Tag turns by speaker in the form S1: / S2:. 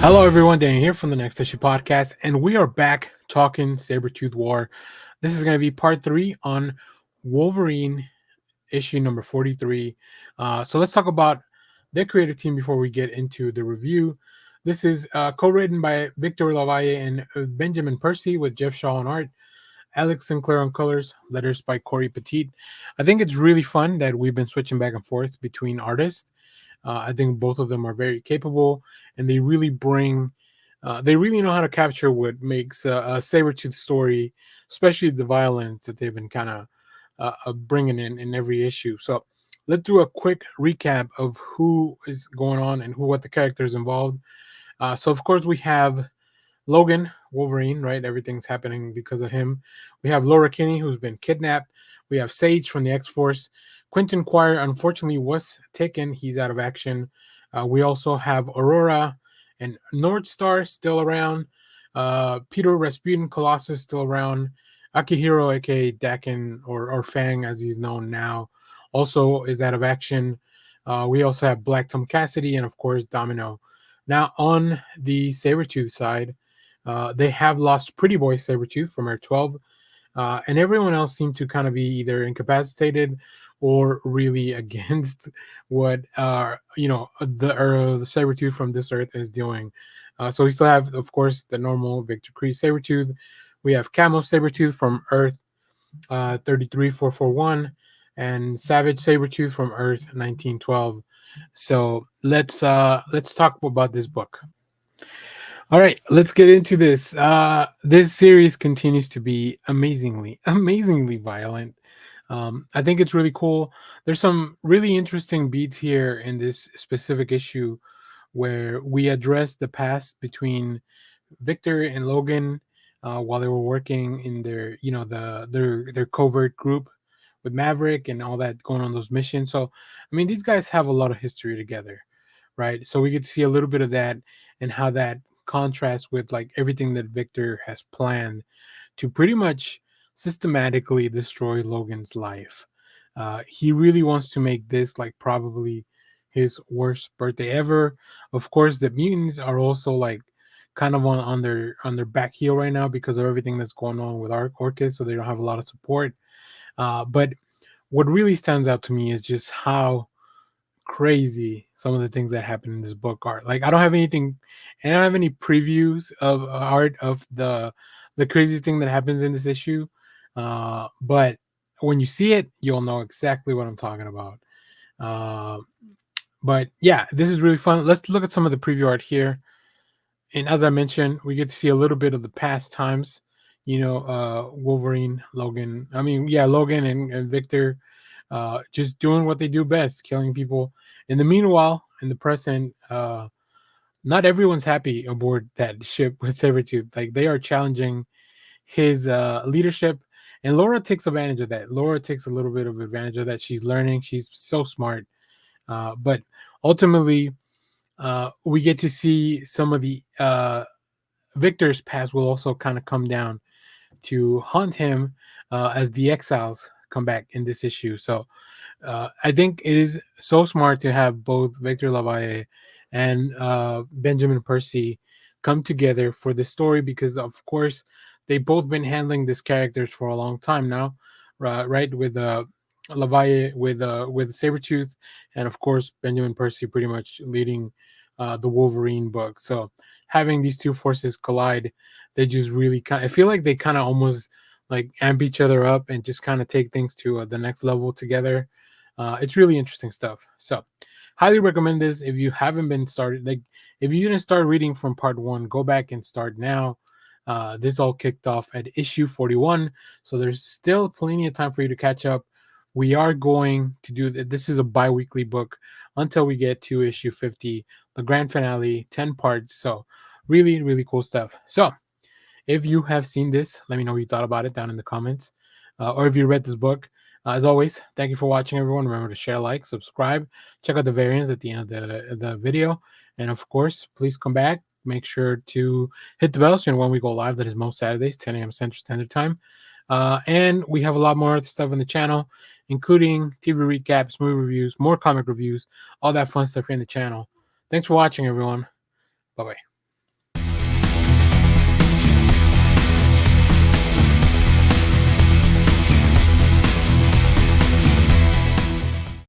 S1: Hello, everyone. Dan here from the Next Issue Podcast, and we are back talking Sabretooth War. This is going to be part 3 on Wolverine issue number 43. So let's talk about the creative team before we get into the review. This is co-written by Victor LaValle and Benjamin Percy with Geoff Shaw on art, Alex Sinclair on colors, letters by Cory Petit. I think it's really fun that we've been switching back and forth between artists. I think both of them are very capable, and they really they really know how to capture what makes a Sabretooth story, especially the violence that they've been kind of bringing in every issue. So let's do a quick recap of who is going on and what the characters involved. So of course we have Logan, Wolverine, right? Everything's happening because of him. We have Laura Kinney, who's been kidnapped. We have Sage from the X-Force. Quentin Quire, unfortunately, was taken. He's out of action. We also have Aurora and Northstar still around. Peter Rasputin Colossus still around. Akihiro, aka Dakin, or Fang, as he's known now, also is out of action. We also have Black Tom Cassidy and, of course, Domino. Now, on the Sabretooth side, they have lost Pretty Boy Sabretooth from Air 12, and everyone else seemed to kind of be either incapacitated or really against what the Sabretooth from this Earth is doing. So we still have, of course, the normal Victor Cree Sabretooth. We have Camo Sabretooth from Earth 33441 and Savage Sabretooth from Earth 1912. So let's talk about this book. All right, let's get into this. This series continues to be amazingly violent. I think it's really cool. There's some really interesting beats here in this specific issue where we address the past between Victor and Logan while they were working in their, their covert group with Maverick and all that going on those missions. So, I mean, these guys have a lot of history together, right? So we get to see a little bit of that and how that contrasts with like everything that Victor has planned to pretty much systematically destroy Logan's life. He really wants to make this like probably his worst birthday ever. Of course, the mutants are also like kind of on their back heel right now because of everything that's going on with Orchid, so they don't have a lot of support. But what really stands out to me is just how crazy some of the things that happen in this book are. Like I don't have anything, and I don't have any previews of art of the crazy thing that happens in this issue. But when you see it, you'll know exactly what I'm talking about. Uh, but yeah, this is really fun. Let's look at some of the preview art here. And as I mentioned, we get to see a little bit of the past times. Wolverine, Logan. I mean, yeah, Logan and Victor, just doing what they do best, killing people. In the meanwhile, in the present, not everyone's happy aboard that ship with Sabretooth. Like they are challenging his leadership, and Laura takes advantage of that. Laura takes a little bit of advantage of that. She's learning. She's so smart. But ultimately, we get to see some of the Victor's past will also kind of come down to haunt him as the exiles come back in this issue. So I think it is so smart to have both Victor Lavalle and Benjamin Percy come together for the story because, of course, they've both been handling these characters for a long time now, right? With Lavalle, with Sabretooth, and of course Benjamin Percy pretty much leading the Wolverine book. So having these two forces collide, they just really I feel like they kind of almost like amp each other up and just kind of take things to the next level together. It's really interesting stuff. So highly recommend this if you haven't been started. Like if you didn't start reading from part 1, go back and start now. This all kicked off at issue 41, so there's still plenty of time for you to catch up. We are going to do this is a bi-weekly book until we get to issue 50, the grand finale, 10 parts. So really cool stuff. So if you have seen this, let me know what you thought about it down in the comments, or if you read this book. As always, thank you for watching, everyone. Remember to share, like, subscribe, check out the variants at the end of the video, and of course, please come back. Make sure to hit the bell so when we go live. That is most Saturdays, 10 a.m. Central Standard Time. And we have a lot more stuff on the channel, including TV recaps, movie reviews, more comic reviews, all that fun stuff here in the channel. Thanks for watching, everyone. Bye-bye.